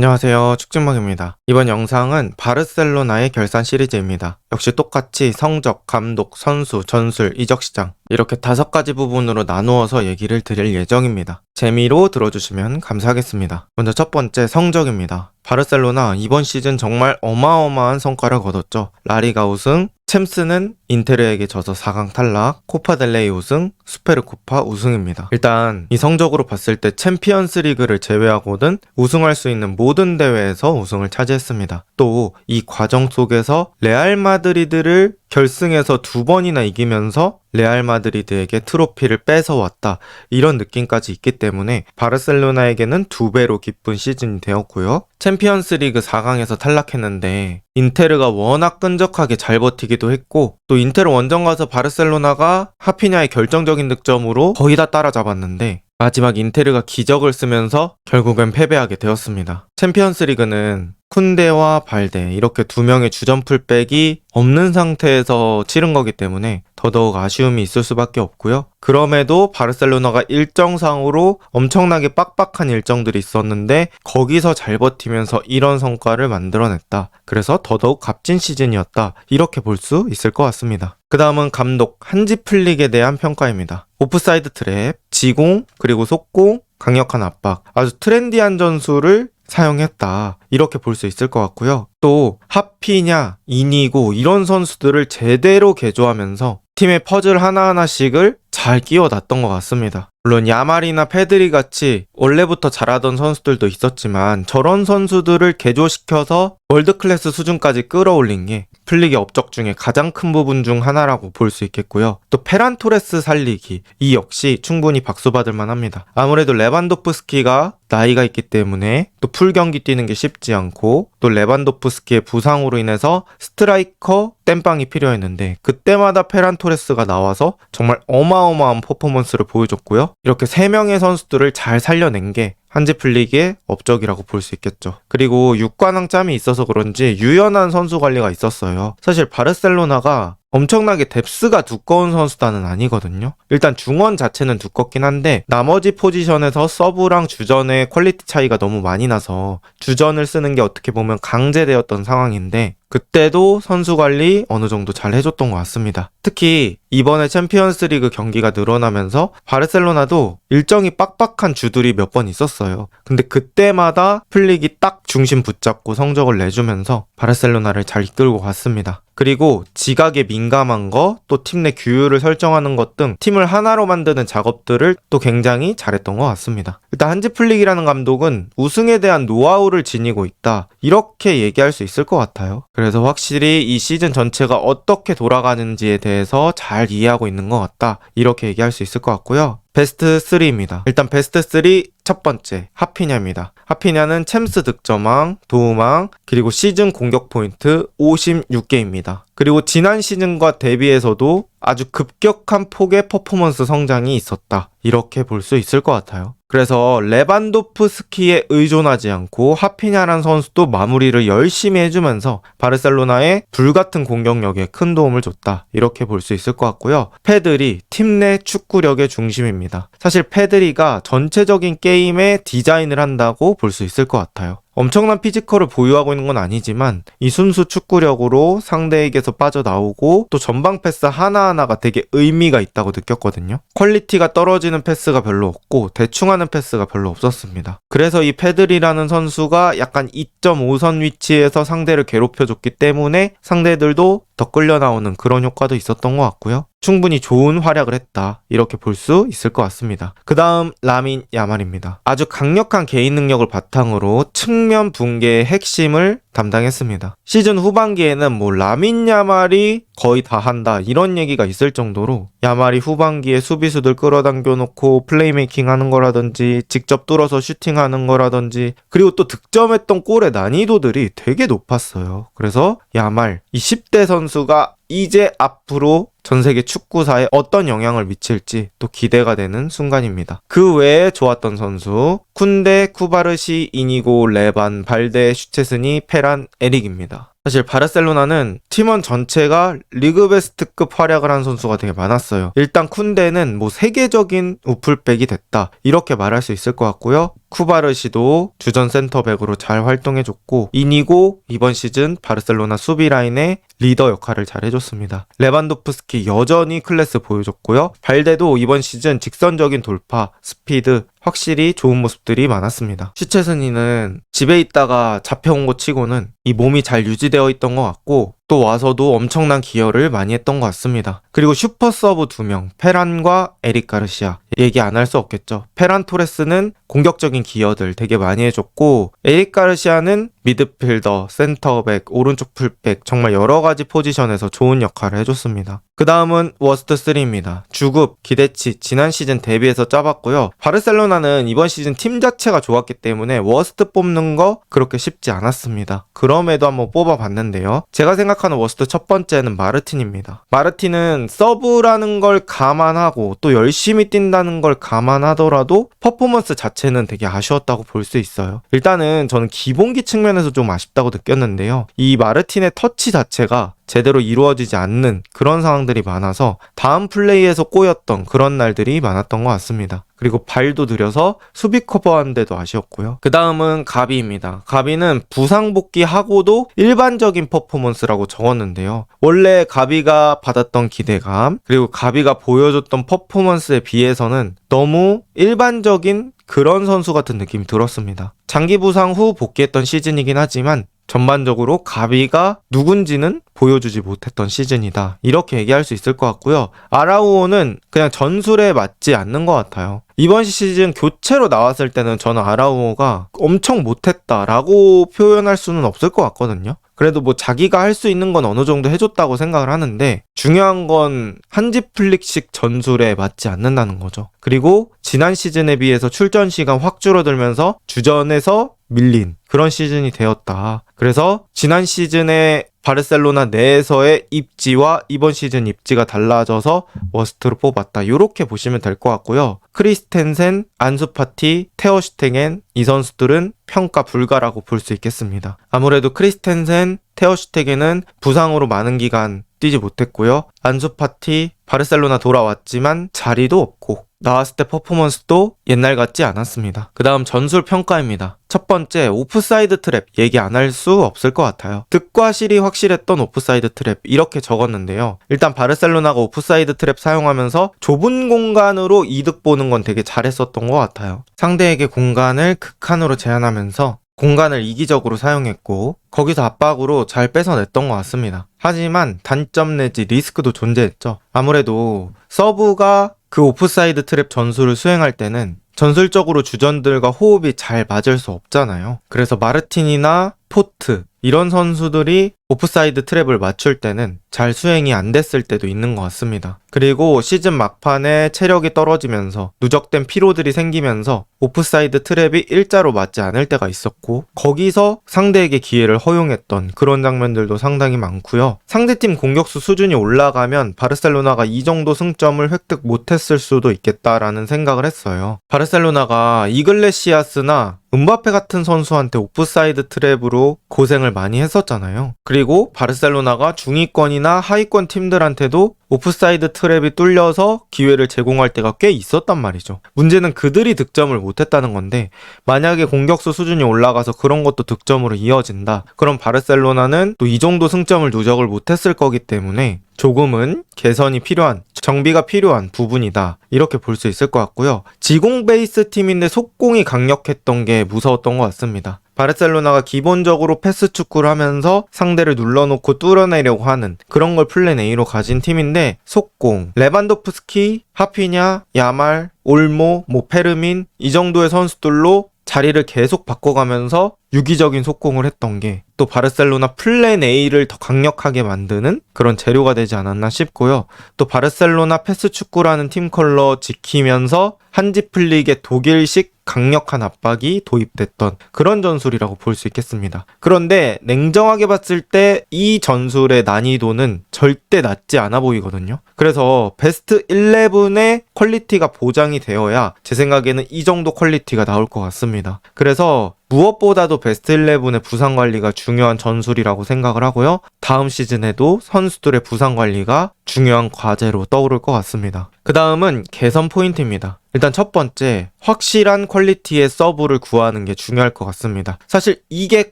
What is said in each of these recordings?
안녕하세요. 축진먹입니다. 이번 영상은 바르셀로나의 결산 시리즈입니다. 역시 똑같이 성적, 감독, 선수, 전술, 이적 시장 이렇게 5가지 부분으로 나누어서 얘기를 드릴 예정입니다. 재미로 들어주시면 감사하겠습니다. 먼저 첫 번째 성적입니다. 바르셀로나 이번 시즌 정말 어마어마한 성과를 거뒀죠. 라리가 우승, 챔스는 인테르에게 져서 4강 탈락, 코파델레이 우승, 수페르코파 우승입니다. 일단 이 성적으로 봤을 때 챔피언스 리그를 제외하고는 우승할 수 있는 모든 대회에서 우승을 차지했습니다. 또 이 과정 속에서 레알 마드리드를 결승에서 2번이나 이기면서 레알 마드리드에게 트로피를 뺏어왔다, 이런 느낌까지 있기 때문에 바르셀로나에게는 2배로 기쁜 시즌이 되었고요. 챔피언스 리그 4강에서 탈락했는데 인테르가 워낙 끈적하게 잘 버티기도 했고, 또 인테르 원정 가서 바르셀로나가 하피냐의 결정적인 득점으로 거의 다 따라잡았는데 마지막 인테르가 기적을 쓰면서 결국엔 패배하게 되었습니다. 챔피언스 리그는 쿤데와 발데 이렇게 2명의 주전 풀백이 없는 상태에서 치른 거기 때문에 더더욱 아쉬움이 있을 수밖에 없고요. 그럼에도 바르셀로나가 일정상으로 엄청나게 빡빡한 일정들이 있었는데 거기서 잘 버티면서 이런 성과를 만들어냈다. 그래서 더더욱 값진 시즌이었다, 이렇게 볼 수 있을 것 같습니다. 그 다음은 감독 한지 플릭에 대한 평가입니다. 오프사이드 트랩, 지공, 그리고 속공, 강력한 압박, 아주 트렌디한 전술을 사용했다, 이렇게 볼 수 있을 것 같고요. 또 하피냐, 이니고 이런 선수들을 제대로 개조하면서 팀의 퍼즐 하나하나씩을 잘 끼워놨던 것 같습니다. 물론 야말이나 페드리 같이 원래부터 잘하던 선수들도 있었지만 저런 선수들을 개조시켜서 월드클래스 수준까지 끌어올린 게 플릭의 업적 중에 가장 큰 부분 중 하나라고 볼 수 있겠고요. 또 페란 토레스 살리기, 이 역시 충분히 박수받을 만합니다. 아무래도 레반도프스키가 나이가 있기 때문에 또 풀경기 뛰는 게 쉽지 않고, 또 레반도프스키의 부상으로 인해서 스트라이커 땜빵이 필요했는데 그때마다 페란 토레스가 나와서 정말 어마어마한 퍼포먼스를 보여줬고요. 이렇게 3명의 선수들을 잘 살려낸 게 한지 플릭의 업적이라고 볼 수 있겠죠. 그리고 6관왕 짬이 있어서 그런지 유연한 선수 관리가 있었어요. 사실 바르셀로나가 엄청나게 뎁스가 두꺼운 선수단은 아니거든요. 일단 중원 자체는 두껍긴 한데 나머지 포지션에서 서브랑 주전의 퀄리티 차이가 너무 많이 나서 주전을 쓰는 게 어떻게 보면 강제되었던 상황인데 그때도 선수 관리 어느 정도 잘 해줬던 것 같습니다. 특히 이번에 챔피언스 리그 경기가 늘어나면서 바르셀로나도 일정이 빡빡한 주들이 몇 번 있었어요. 근데 그때마다 플릭이 딱 중심 붙잡고 성적을 내주면서 바르셀로나를 잘 이끌고 갔습니다. 그리고 지각에 민감한 거, 또 팀 내 규율을 설정하는 것 등 팀을 하나로 만드는 작업들을 또 굉장히 잘했던 것 같습니다. 일단 한지 플릭이라는 감독은 우승에 대한 노하우를 지니고 있다, 이렇게 얘기할 수 있을 것 같아요. 그래서 확실히 이 시즌 전체가 어떻게 돌아가는지에 대해서 잘 이해하고 있는 것 같다, 이렇게 얘기할 수 있을 것 같고요. 베스트 3입니다. 일단 베스트 3 첫 번째 하피냐입니다. 하피냐는 챔스 득점왕, 도움왕, 그리고 시즌 공격 포인트 56개입니다. 그리고 지난 시즌과 대비해서도 아주 급격한 폭의 퍼포먼스 성장이 있었다, 이렇게 볼 수 있을 것 같아요. 그래서 레반도프스키에 의존하지 않고 하피냐란 선수도 마무리를 열심히 해주면서 바르셀로나의 불같은 공격력에 큰 도움을 줬다, 이렇게 볼 수 있을 것 같고요. 페드리, 팀 내 축구력의 중심입니다. 사실 페드리가 전체적인 게임에 디자인을 한다고 볼 수 있을 것 같아요. 엄청난 피지컬을 보유하고 있는 건 아니지만 이 순수 축구력으로 상대에게서 빠져나오고 또 전방 패스 하나하나가 되게 의미가 있다고 느꼈거든요. 퀄리티가 떨어지는 패스가 별로 없고 대충 하는 패스가 별로 없었습니다. 그래서 이 페드리라는 선수가 약간 2.5선 위치에서 상대를 괴롭혀줬기 때문에 상대들도 더 끌려 나오는 그런 효과도 있었던 것 같고요. 충분히 좋은 활약을 했다, 이렇게 볼 수 있을 것 같습니다. 그 다음 라민 야말입니다. 아주 강력한 개인 능력을 바탕으로 측면 붕괴의 핵심을 담당했습니다. 시즌 후반기에는 라민 야말이 거의 다 한다, 이런 얘기가 있을 정도로 야말이 후반기에 수비수들 끌어당겨 놓고 플레이메이킹 하는 거라든지 직접 뚫어서 슈팅하는 거라든지, 그리고 또 득점했던 골의 난이도들이 되게 높았어요. 그래서 야말, 이 10대 선수가 이제 앞으로 전 세계 축구사에 어떤 영향을 미칠지 또 기대가 되는 순간입니다. 그 외에 좋았던 선수 쿤데, 쿠바르시, 이니고, 레반, 발데, 슈체스니, 페란, 에릭입니다. 사실 바르셀로나는 팀원 전체가 리그 베스트급 활약을 한 선수가 되게 많았어요. 일단 쿤데는 세계적인 우풀백이 됐다, 이렇게 말할 수 있을 것 같고요. 쿠바르시도 주전 센터백으로 잘 활동해줬고, 이니고 이번 시즌 바르셀로나 수비 라인의 리더 역할을 잘 해줬습니다. 레반도프스키 여전히 클래스 보여줬고요. 발데도 이번 시즌 직선적인 돌파, 스피드 확실히 좋은 모습들이 많았습니다. 슈체스니는 집에 있다가 잡혀온 것 치고는 이 몸이 잘 유지되어 있던 것 같고, 또 와서도 엄청난 기여를 많이 했던 것 같습니다. 그리고 슈퍼 서브 2명, 페란과 에릭 가르시아 얘기 안 할 수 없겠죠. 페란 토레스는 공격적인 기여들 되게 많이 해줬고, 에릭 가르시아는 미드필더, 센터백, 오른쪽 풀백 정말 여러 가지 포지션에서 좋은 역할을 해줬습니다. 그 다음은 워스트 3입니다. 주급, 기대치 지난 시즌 대비해서 짜봤고요. 바르셀로나는 이번 시즌 팀 자체가 좋았기 때문에 워스트 뽑는 거 그렇게 쉽지 않았습니다. 그럼에도 한번 뽑아봤는데요. 제가 생각하는 워스트 첫 번째는 마르틴입니다. 마르틴은 서브라는 걸 감안하고 또 열심히 뛴다는 걸 감안하더라도 퍼포먼스 자체는 되게 아쉬웠다고 볼 수 있어요. 일단은 저는 기본기 측면에서 좀 아쉽다고 느꼈는데요. 이 마르틴의 터치 자체가 제대로 이루어지지 않는 그런 상황들이 많아서 다음 플레이에서 꼬였던 그런 날들이 많았던 것 같습니다. 그리고 발도 느려서 수비 커버하는데도 아쉬웠고요. 그 다음은 가비입니다. 가비는 부상 복귀하고도 일반적인 퍼포먼스라고 적었는데요. 원래 가비가 받았던 기대감, 그리고 가비가 보여줬던 퍼포먼스에 비해서는 너무 일반적인 그런 선수 같은 느낌이 들었습니다. 장기 부상 후 복귀했던 시즌이긴 하지만 전반적으로 가비가 누군지는 보여주지 못했던 시즌이다, 이렇게 얘기할 수 있을 것 같고요. 아라우오는 그냥 전술에 맞지 않는 것 같아요. 이번 시즌 교체로 나왔을 때는 저는 아라우오가 엄청 못했다라고 표현할 수는 없을 것 같거든요. 그래도 뭐 자기가 할 수 있는 건 어느 정도 해줬다고 생각을 하는데, 중요한 건 한지 플릭식 전술에 맞지 않는다는 거죠. 그리고 지난 시즌에 비해서 출전 시간 확 줄어들면서 주전에서 밀린 그런 시즌이 되었다. 그래서 지난 시즌에 바르셀로나 내에서의 입지와 이번 시즌 입지가 달라져서 워스트로 뽑았다, 이렇게 보시면 될 것 같고요. 크리스텐센, 안수파티, 테어슈테겐 이 선수들은 평가 불가라고 볼 수 있겠습니다. 아무래도 크리스텐센, 테어슈테겐은 부상으로 많은 기간 뛰지 못했고요. 안수파티 바르셀로나 돌아왔지만 자리도 없고 나왔을 때 퍼포먼스도 옛날 같지 않았습니다. 그 다음 전술 평가입니다. 첫 번째, 오프사이드 트랩 얘기 안 할 수 없을 것 같아요. 득과 실이 확실했던 오프사이드 트랩 이렇게 적었는데요. 일단 바르셀로나가 오프사이드 트랩 사용하면서 좁은 공간으로 이득 보는 건 되게 잘했었던 것 같아요. 상대에게 공간을 극한으로 제한하면서 공간을 이기적으로 사용했고 거기서 압박으로 잘 뺏어냈던 것 같습니다. 하지만 단점 내지 리스크도 존재했죠. 아무래도 서브가 그 오프사이드 트랩 전술을 수행할 때는 전술적으로 주전들과 호흡이 잘 맞을 수 없잖아요. 그래서 마르틴이나 포트 이런 선수들이 오프사이드 트랩을 맞출 때는 잘 수행이 안 됐을 때도 있는 것 같습니다. 그리고 시즌 막판에 체력이 떨어지면서 누적된 피로들이 생기면서 오프사이드 트랩이 일자로 맞지 않을 때가 있었고 거기서 상대에게 기회를 허용했던 그런 장면들도 상당히 많고요. 상대팀 공격수 수준이 올라가면 바르셀로나가 이 정도 승점을 획득 못했을 수도 있겠다라는 생각을 했어요. 바르셀로나가 이글레시아스나 음바페 같은 선수한테 오프사이드 트랩으로 고생을 많이 했었잖아요. 그리고 바르셀로나가 중위권이나 하위권 팀들한테도 오프사이드 트랩이 뚫려서 기회를 제공할 때가 꽤 있었단 말이죠. 문제는 그들이 득점을 못했다는 건데 만약에 공격수 수준이 올라가서 그런 것도 득점으로 이어진다. 그럼 바르셀로나는 또 이 정도 승점을 누적을 못했을 거기 때문에 조금은 개선이 필요한, 정비가 필요한 부분이다, 이렇게 볼 수 있을 것 같고요. 지공 베이스 팀인데 속공이 강력했던 게 무서웠던 것 같습니다. 바르셀로나가 기본적으로 패스 축구를 하면서 상대를 눌러놓고 뚫어내려고 하는 그런 걸 플랜 A로 가진 팀인데 속공, 레반도프스키, 하피냐, 야말, 올모, 페르민 이 정도의 선수들로 자리를 계속 바꿔가면서 유기적인 속공을 했던 게 또 바르셀로나 플랜 A를 더 강력하게 만드는 그런 재료가 되지 않았나 싶고요. 또 바르셀로나 패스 축구라는 팀 컬러 지키면서 한지 플릭의 독일식 강력한 압박이 도입됐던 그런 전술이라고 볼 수 있겠습니다. 그런데 냉정하게 봤을 때 이 전술의 난이도는 절대 낮지 않아 보이거든요. 그래서 베스트 11의 퀄리티가 보장이 되어야 제 생각에는 이 정도 퀄리티가 나올 것 같습니다. 그래서 무엇보다도 베스트 11의 부상 관리가 중요한 전술이라고 생각을 하고요. 다음 시즌에도 선수들의 부상 관리가 중요한 과제로 떠오를 것 같습니다. 그 다음은 개선 포인트입니다. 일단 첫 번째, 확실한 퀄리티의 서브를 구하는 게 중요할 것 같습니다. 사실 이게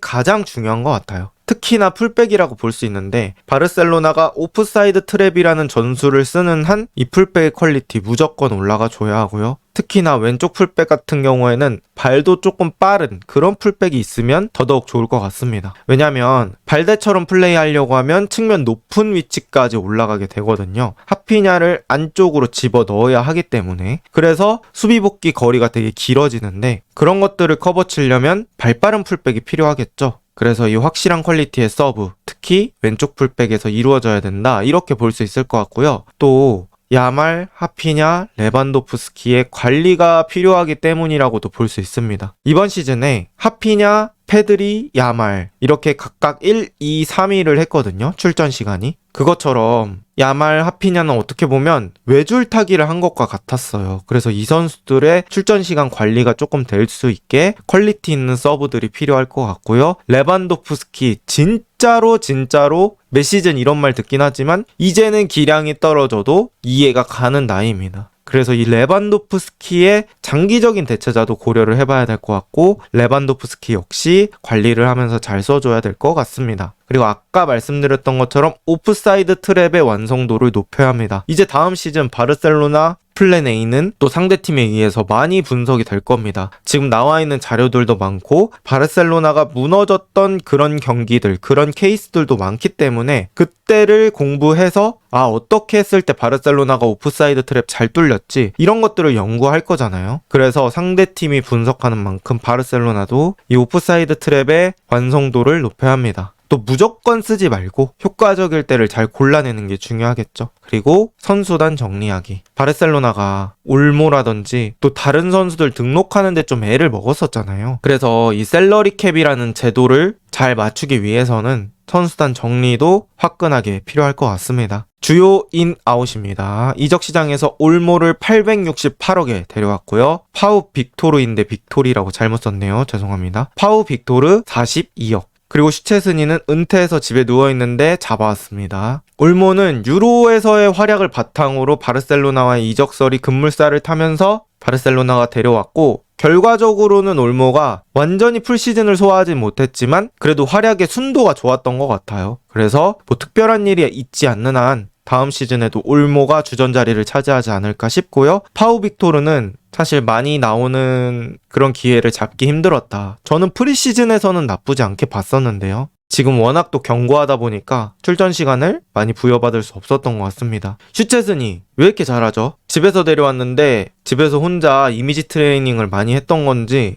가장 중요한 것 같아요. 특히나 풀백이라고 볼 수 있는데 바르셀로나가 오프사이드 트랩이라는 전술을 쓰는 한 이 풀백의 퀄리티 무조건 올라가 줘야 하고요. 특히나 왼쪽 풀백 같은 경우에는 발도 조금 빠른 그런 풀백이 있으면 더더욱 좋을 것 같습니다. 왜냐면 발대처럼 플레이하려고 하면 측면 높은 위치까지 올라가게 되거든요. 하피냐를 안쪽으로 집어 넣어야 하기 때문에, 그래서 수비 복귀 거리가 되게 길어지는데 그런 것들을 커버치려면 발빠른 풀백이 필요하겠죠. 그래서 이 확실한 퀄리티의 서브, 특히 왼쪽 풀백에서 이루어져야 된다, 이렇게 볼 수 있을 것 같고요. 또 야말, 하피냐, 레반도프스키의 관리가 필요하기 때문이라고도 볼 수 있습니다. 이번 시즌에 하피냐, 페드리, 야말 이렇게 각각 1, 2, 3위를 했거든요. 출전 시간이. 그것처럼 야말, 하피냐는 어떻게 보면 외줄타기를 한 것과 같았어요. 그래서 이 선수들의 출전 시간 관리가 조금 될 수 있게 퀄리티 있는 서브들이 필요할 것 같고요. 레반도프스키 진짜로 몇 시즌 이런 말 듣긴 하지만 이제는 기량이 떨어져도 이해가 가는 나이입니다. 그래서 이 레반도프스키의 장기적인 대체자도 고려를 해봐야 될 것 같고, 레반도프스키 역시 관리를 하면서 잘 써줘야 될 것 같습니다. 그리고 아까 말씀드렸던 것처럼 오프사이드 트랩의 완성도를 높여야 합니다. 이제 다음 시즌 바르셀로나 플랜 A는 또 상대팀에 의해서 많이 분석이 될 겁니다. 지금 나와 있는 자료들도 많고 바르셀로나가 무너졌던 그런 경기들, 그런 케이스들도 많기 때문에 그때를 공부해서 어떻게 했을 때 바르셀로나가 오프사이드 트랩 잘 뚫렸지, 이런 것들을 연구할 거잖아요. 그래서 상대팀이 분석하는 만큼 바르셀로나도 이 오프사이드 트랩의 완성도를 높여야 합니다. 또 무조건 쓰지 말고 효과적일 때를 잘 골라내는 게 중요하겠죠. 그리고 선수단 정리하기. 바르셀로나가 올모라든지 또 다른 선수들 등록하는데 좀 애를 먹었었잖아요. 그래서 이 셀러리 캡이라는 제도를 잘 맞추기 위해서는 선수단 정리도 화끈하게 필요할 것 같습니다. 주요 인아웃입니다. 이적 시장에서 올모를 868억에 데려왔고요. 파우 빅토르인데 빅토리라고 잘못 썼네요. 죄송합니다. 파우 빅토르 42억. 그리고 슈체스니는 은퇴해서 집에 누워있는데 잡아왔습니다. 올모는 유로에서의 활약을 바탕으로 바르셀로나와의 이적설이 급물살을 타면서 바르셀로나가 데려왔고, 결과적으로는 올모가 완전히 풀시즌을 소화하진 못했지만 그래도 활약의 순도가 좋았던 것 같아요. 그래서 특별한 일이 있지 않는 한 다음 시즌에도 올모가 주전 자리를 차지하지 않을까 싶고요. 파우 빅토르는 사실 많이 나오는 그런 기회를 잡기 힘들었다. 저는 프리시즌에서는 나쁘지 않게 봤었는데요. 지금 워낙 또 견고하다 보니까 출전 시간을 많이 부여받을 수 없었던 것 같습니다. 슈체스니 왜 이렇게 잘하죠? 집에서 데려왔는데 집에서 혼자 이미지 트레이닝을 많이 했던 건지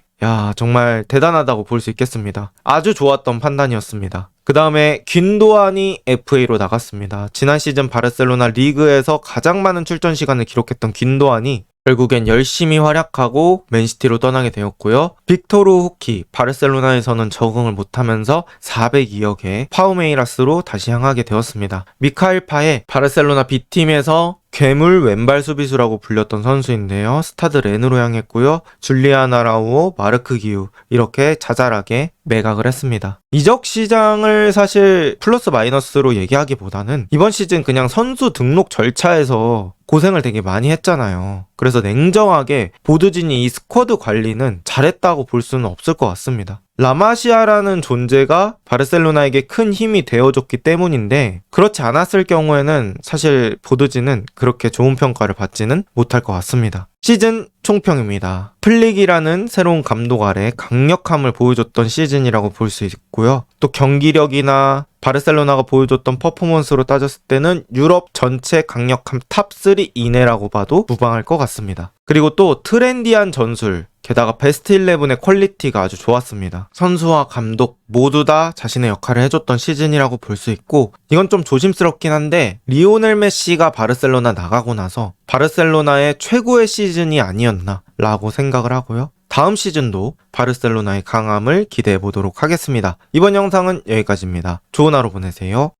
정말 대단하다고 볼 수 있겠습니다. 아주 좋았던 판단이었습니다. 그 다음에 귄도안이 FA로 나갔습니다. 지난 시즌 바르셀로나 리그에서 가장 많은 출전 시간을 기록했던 귄도안이 결국엔 열심히 활약하고 맨시티로 떠나게 되었고요. 빅토르 후키, 바르셀로나에서는 적응을 못하면서 402억에 파우메이라스로 다시 향하게 되었습니다. 미카엘 파에 바르셀로나 B팀에서 괴물 왼발 수비수라고 불렸던 선수인데요. 스타드 렌으로 향했고요. 줄리안 아라우오, 마르크 기우 이렇게 자잘하게 매각을 했습니다. 이적 시장을 사실 플러스 마이너스로 얘기하기보다는 이번 시즌 그냥 선수 등록 절차에서 고생을 되게 많이 했잖아요. 그래서 냉정하게 보드진이 이 스쿼드 관리는 잘했다고 볼 수는 없을 것 같습니다. 라마시아라는 존재가 바르셀로나에게 큰 힘이 되어줬기 때문인데, 그렇지 않았을 경우에는 사실 보드진은 그렇게 좋은 평가를 받지는 못할 것 같습니다. 시즌 총평입니다. 플릭이라는 새로운 감독 아래 강력함을 보여줬던 시즌이라고 볼 수 있고요. 또 경기력이나 바르셀로나가 보여줬던 퍼포먼스로 따졌을 때는 유럽 전체 강력함 탑3 이내라고 봐도 무방할 것 같습니다. 그리고 또 트렌디한 전술, 게다가 베스트 11의 퀄리티가 아주 좋았습니다. 선수와 감독 모두 다 자신의 역할을 해줬던 시즌이라고 볼 수 있고, 이건 좀 조심스럽긴 한데 리오넬 메시가 바르셀로나 나가고 나서 바르셀로나의 최고의 시즌이 아니었나 라고 생각을 하고요. 다음 시즌도 바르셀로나의 강함을 기대해 보도록 하겠습니다. 이번 영상은 여기까지입니다. 좋은 하루 보내세요.